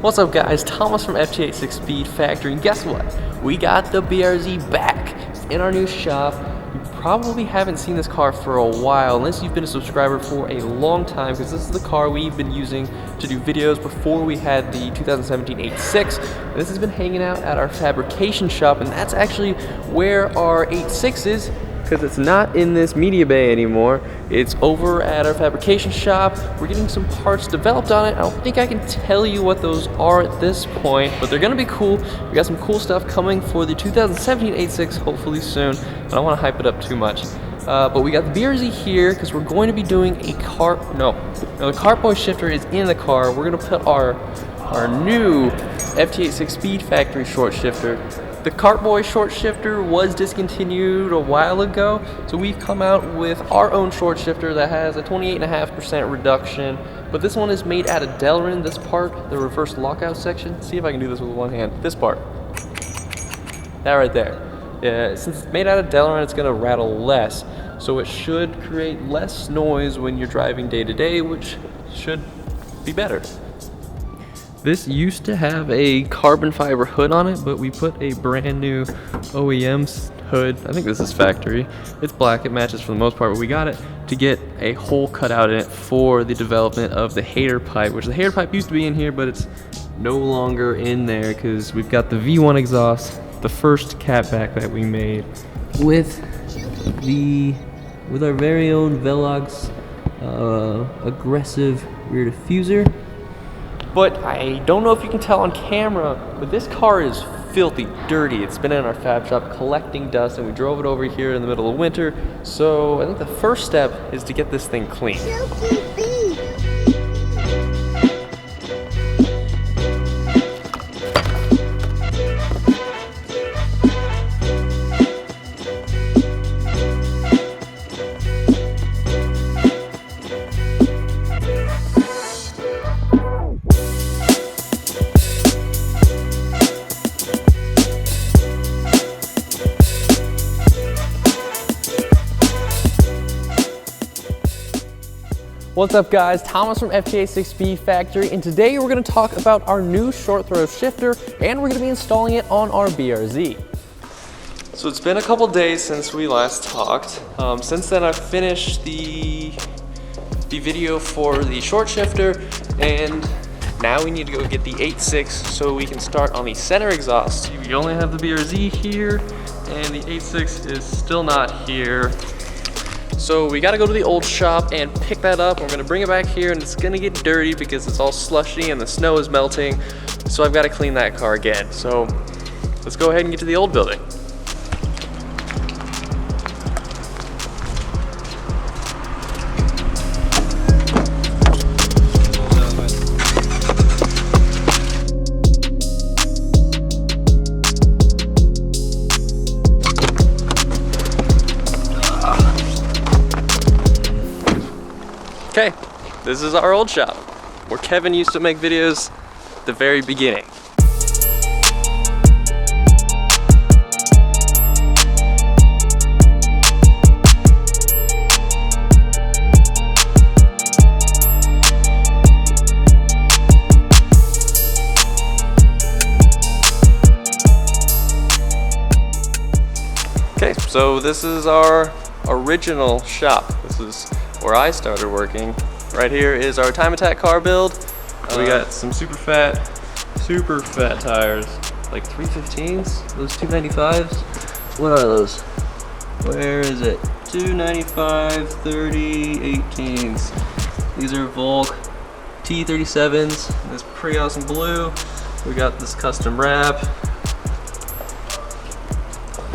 What's up guys, Thomas from FT86 Speed Factory, and guess what? We got the BRZ back. It's in our new shop. You probably haven't seen this car for a while, unless you've been a subscriber for a long time, because this is the car we've been using to do videos before we had the 2017 86. And this has been hanging out at our fabrication shop, and that's actually where our 86 is, because it's not in this media bay anymore. It's over at our fabrication shop. We're getting some parts developed on it. I don't think I can tell you what those are at this point, but they're gonna be cool. We got some cool stuff coming for the 2017 86, hopefully soon. I don't wanna hype it up too much. But we got the BRZ here because we're going to be doing a the cartboy shifter is in the car. We're gonna put our new FT86 Speed Factory short shifter. The cartboy short shifter was discontinued a while ago, so we've come out with our own short shifter that has a 28.5% reduction, but this one is made out of Delrin. This part, the reverse lockout section, see if I can do this with one hand, this part, that right there. Yeah, since it's made out of Delrin, it's gonna rattle less, so it should create less noise when you're driving day to day, which should be better. This used to have a carbon fiber hood on it, but we put a brand new OEM hood. I think this is factory. It's black, it matches for the most part, but we got it to get a hole cut out in it for the development of the hater pipe, which the hater pipe used to be in here, but it's no longer in there because we've got the V1 exhaust, the first catback that we made with our very own Velox aggressive rear diffuser. But I don't know if you can tell on camera, but this car is filthy dirty. It's been in our fab shop collecting dust, and we drove it over here in the middle of winter. So I think the first step is to get this thing clean. What's up guys, Thomas from FT86 Speed Factory, and today we're going to talk about our new short throw shifter, and we're going to be installing it on our BRZ. So it's been a couple days since we last talked. Since then I've finished the video for the short shifter, and now we need to go get the 86 so we can start on the center exhaust. You only have the BRZ here, and the 86 is still not here. So we gotta go to the old shop and pick that up. We're gonna bring it back here, and it's gonna get dirty because it's all slushy and the snow is melting. So I've gotta clean that car again. So let's go ahead and get to the old building. Okay, this is our old shop, where Kevin used to make videos at the very beginning. Okay, so this is our original shop. This is where I started working. Right here is our Time Attack car build. We got some super fat tires, like 315s, those 295s. What are those? Where is it? 295, 30, 18s. These are Volk T37s. This pretty awesome blue. We got this custom wrap.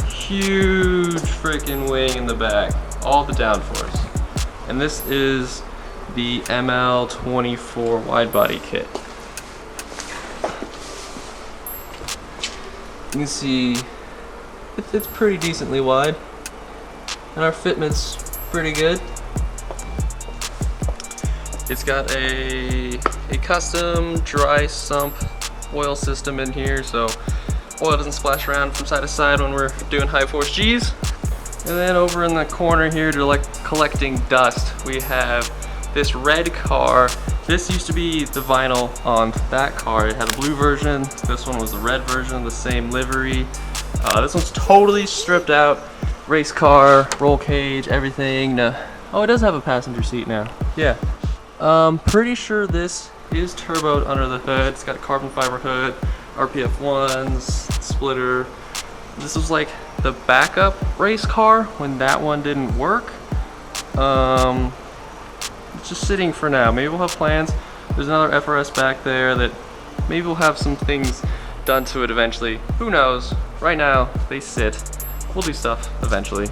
Huge freaking wing in the back, all the downforce. And this is the ML24 wide body kit. You can see it's pretty decently wide, and our fitment's pretty good. It's got a custom dry sump oil system in here, so oil doesn't splash around from side to side when we're doing high force G's. And then over in the corner here to like collecting dust, we have this red car. This used to be the vinyl on that car. It had a blue version. This one was the red version, the same livery. This one's totally stripped out. Race car, roll cage, everything. Oh, it does have a passenger seat now. Yeah. Pretty sure this is turboed under the hood. It's got a carbon fiber hood, RPF 1s, splitter. This was like the backup race car when that one didn't work. It's just sitting for now. Maybe we'll have plans. There's another FRS back there that maybe we'll have some things done to it eventually. Who knows? Right now, they sit. We'll do stuff eventually.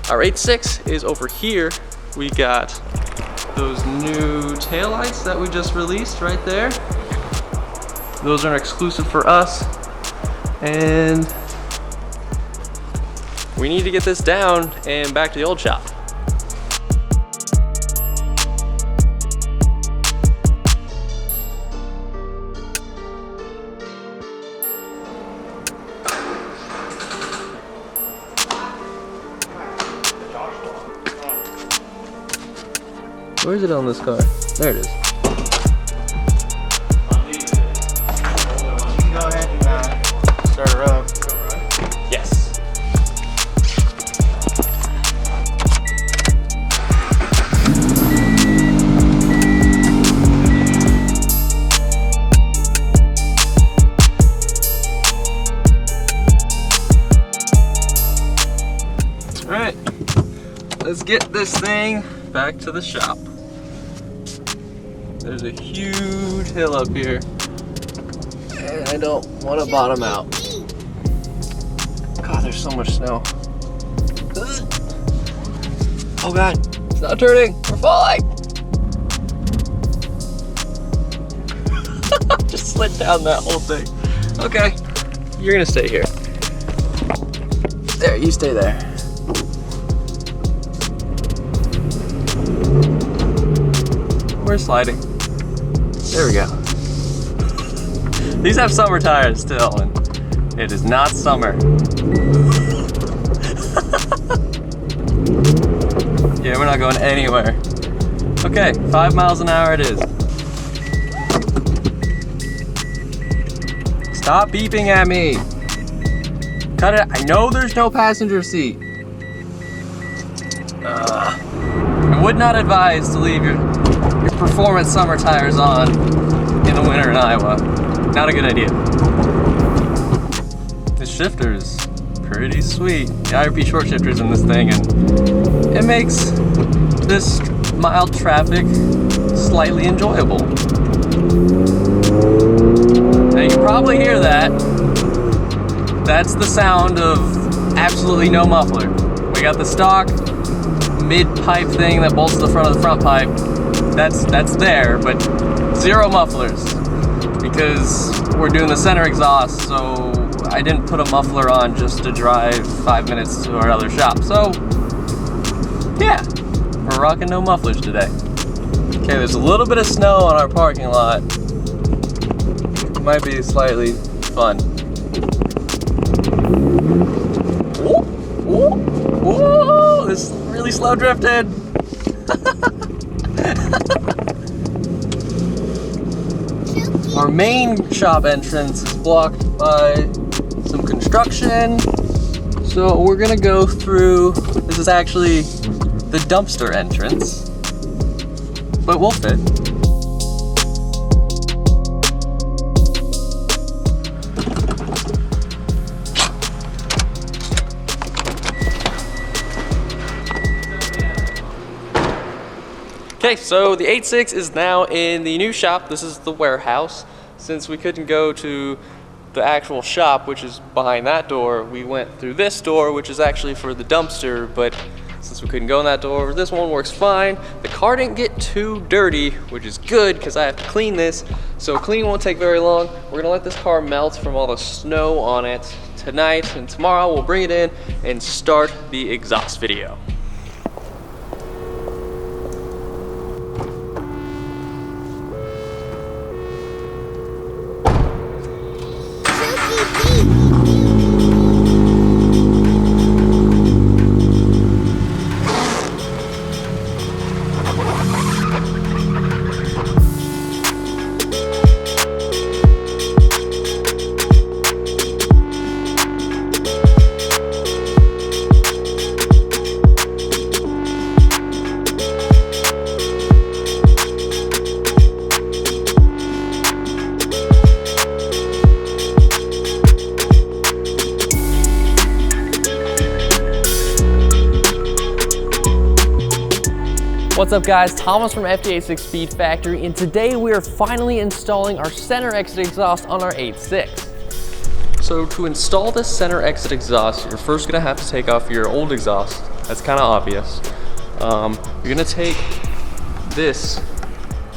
Our 8.6 is over here. We got those new taillights that we just released right there. Those are exclusive for us. And we need to get this down and back to the old shop. Where is it on this car? There it is. You can go ahead and start her up. Yes. All right, let's get this thing back to the shop. There's a huge hill up here, and I don't want to bottom out. God, there's so much snow. Oh God, it's not turning, we're falling. Just slid down that whole thing. Okay, you're gonna stay here. There, you stay there. We're sliding. There we go. These have summer tires still, and it is not summer. Yeah, we're not going anywhere. Okay, 5 miles an hour it is. Stop beeping at me. Cut it. I know there's no passenger seat. I would not advise to leave your performance summer tires on in the winter in Iowa. Not a good idea. This shifter is pretty sweet. The IRP short shifter's in this thing, and it makes this mild traffic slightly enjoyable. Now you can probably hear that. That's the sound of absolutely no muffler. We got the stock mid-pipe thing that bolts to the front of the front pipe. That's there, but zero mufflers because we're doing the center exhaust, so I didn't put a muffler on just to drive 5 minutes to our other shop. So yeah, we're rocking no mufflers today. Okay, there's a little bit of snow on our parking lot. It might be slightly fun. Ooh, ooh, ooh, this really slow drifted. Our main shop entrance is blocked by some construction, so we're gonna go through. This is actually the dumpster entrance, but we'll fit. Okay, so the 8.6 is now in the new shop. This is the warehouse. Since we couldn't go to the actual shop, which is behind that door, we went through this door, which is actually for the dumpster, but since we couldn't go in that door, this one works fine. The car didn't get too dirty, which is good because I have to clean this, so cleaning won't take very long. We're gonna let this car melt from all the snow on it tonight, and tomorrow we'll bring it in and start the exhaust video. What's up guys, Thomas from FT86 Speed Factory, and today we are finally installing our center exit exhaust on our 8.6. So to install this center exit exhaust, you're first gonna have to take off your old exhaust. That's kind of obvious. You're gonna take this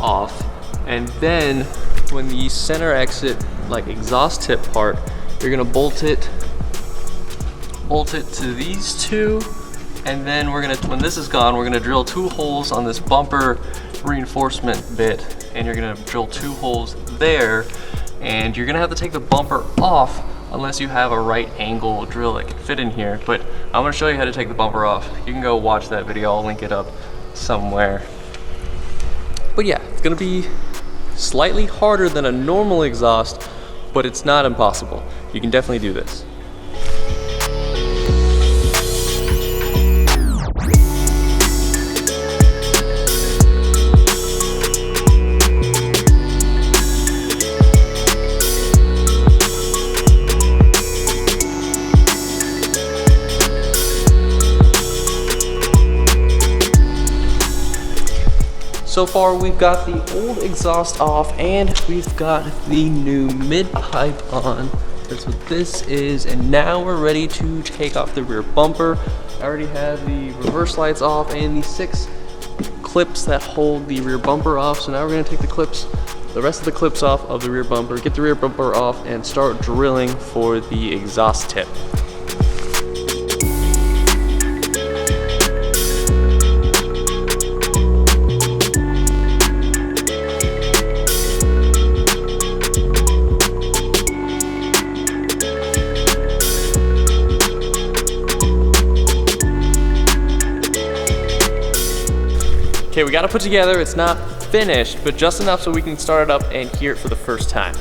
off, and then when the center exit like exhaust tip part, you're gonna bolt it to these two. And then we're gonna, when this is gone, we're gonna drill 2 holes on this bumper reinforcement bit, and you're gonna drill 2 holes there, and you're gonna have to take the bumper off unless you have a right angle drill that can fit in here. But I'm gonna show you how to take the bumper off. You can go watch that video, I'll link it up somewhere. But yeah, it's gonna be slightly harder than a normal exhaust, but it's not impossible. You can definitely do this. So far we've got the old exhaust off and we've got the new mid pipe on. That's what this is, and now we're ready to take off the rear bumper. I already have the reverse lights off and the 6 clips that hold the rear bumper off. So now we're gonna take the rest of the clips off of the rear bumper, get the rear bumper off, and start drilling for the exhaust tip. Okay, we got to put together, it's not finished, but just enough so we can start it up and hear it for the first time.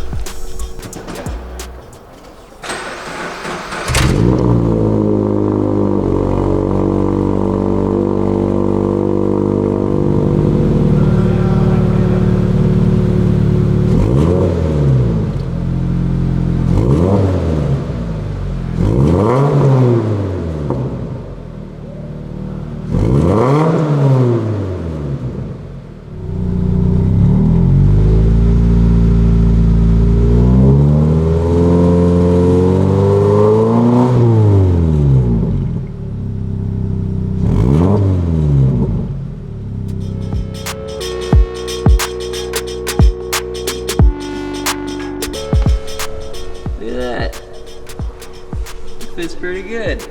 Fits pretty good.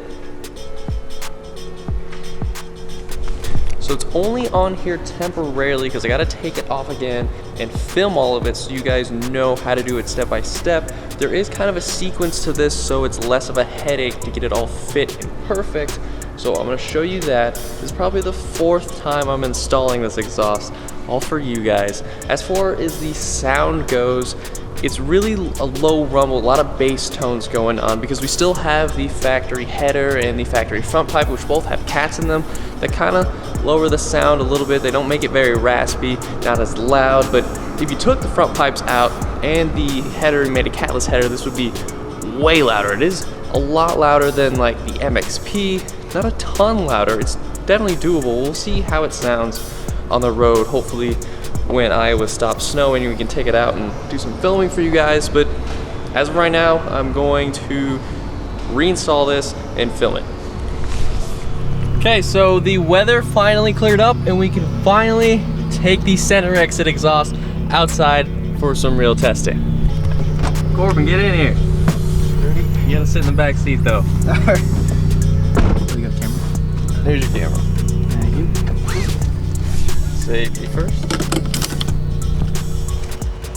So it's only on here temporarily because I gotta take it off again and film all of it so you guys know how to do it step by step. There is kind of a sequence to this, so it's less of a headache to get it all fit and perfect. So I'm gonna show you that. This is probably the 4th time I'm installing this exhaust, all for you guys. As far as the sound goes, it's really a low rumble, a lot of bass tones going on because we still have the factory header and the factory front pipe, which both have cats in them, that kind of lower the sound a little bit. They don't make it very raspy, not as loud, but if you took the front pipes out and the header and made a catless header, this would be way louder. It is a lot louder than like the MXP, not a ton louder. It's definitely doable. We'll see how it sounds on the road. Hopefully when Iowa stops snowing, we can take it out and do some filming for you guys. But as of right now, I'm going to reinstall this and film it. Okay, so the weather finally cleared up and we can finally take the center exit exhaust outside for some real testing. Corbin, get in here. Ready? You gotta sit in the back seat though. Alright. You got a camera? Here's your camera. Thank you. Safety first.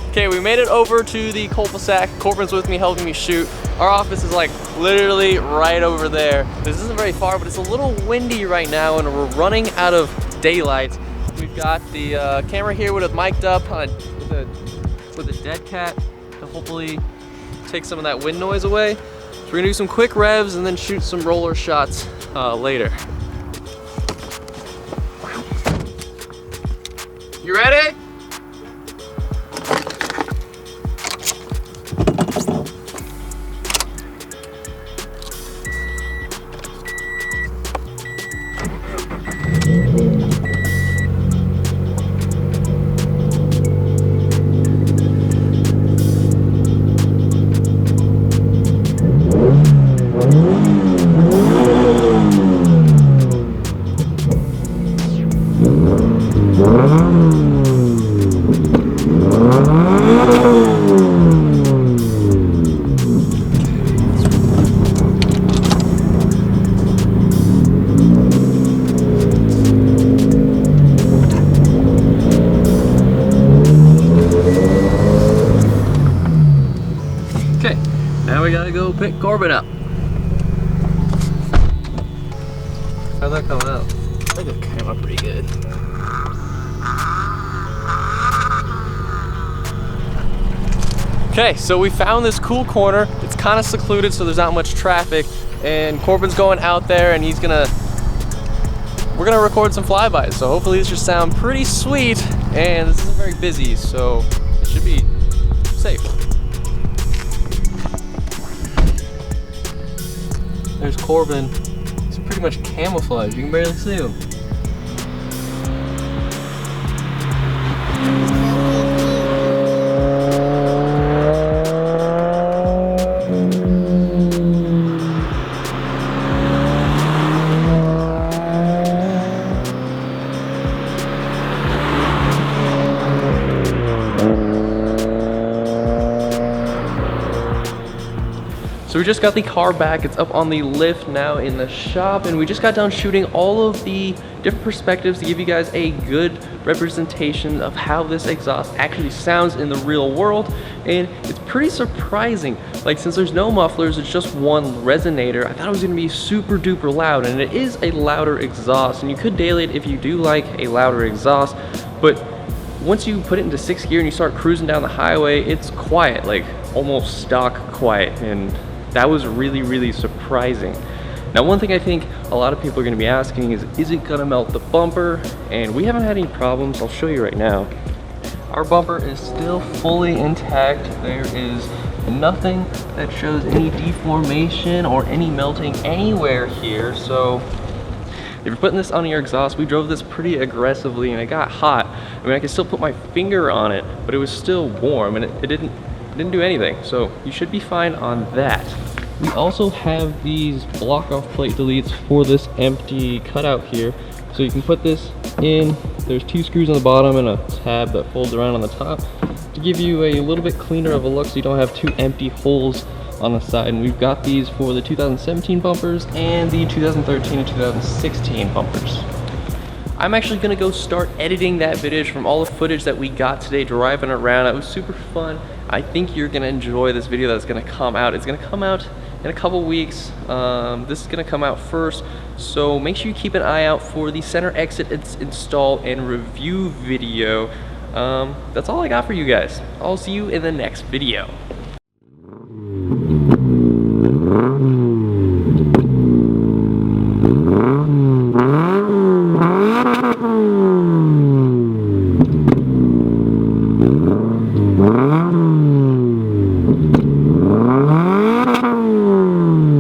Okay, we made it over to the cul-de-sac. Corbin's with me, helping me shoot. Our office is like literally right over there. This isn't very far, but it's a little windy right now and we're running out of daylight. We've got the camera here with it mic'd up with a dead cat to hopefully take some of that wind noise away. So we're gonna do some quick revs and then shoot some roller shots later. You ready? Corbin up. How'd that come out? I think it came up pretty good. Okay, so we found this cool corner. It's kind of secluded, so there's not much traffic. And Corbin's going out there, and we're gonna record some flybys. So hopefully this should sound pretty sweet. And this isn't very busy, so it should be safe. There's Corbin. He's pretty much camouflaged. You can barely see him. So we just got the car back. It's up on the lift now in the shop, and we just got done shooting all of the different perspectives to give you guys a good representation of how this exhaust actually sounds in the real world. And it's pretty surprising. Like, since there's no mufflers, it's just one resonator, I thought it was gonna be super duper loud, and it is a louder exhaust, and you could daily it if you do like a louder exhaust, but once you put it into 6th gear and you start cruising down the highway, it's quiet, like almost stock quiet, and that was really, really surprising. Now, one thing I think a lot of people are gonna be asking is it gonna melt the bumper? And we haven't had any problems. I'll show you right now. Our bumper is still fully intact. There is nothing that shows any deformation or any melting anywhere here. So if you're putting this on your exhaust, we drove this pretty aggressively and it got hot. I mean, I could still put my finger on it, but it was still warm, and it didn't do anything. So you should be fine on that. We also have these block off plate deletes for this empty cutout here. So you can put this in. There's 2 screws on the bottom and a tab that folds around on the top to give you a little bit cleaner of a look, so you don't have 2 empty holes on the side. And we've got these for the 2017 bumpers and the 2013 and 2016 bumpers. I'm actually gonna go start editing that video from all the footage that we got today driving around. It was super fun. I think you're gonna enjoy this video that's gonna come out. It's gonna come out in a couple weeks. This is gonna come out first, so make sure you keep an eye out for the center exit install and review video. That's all I got for you guys. I'll see you in the next video.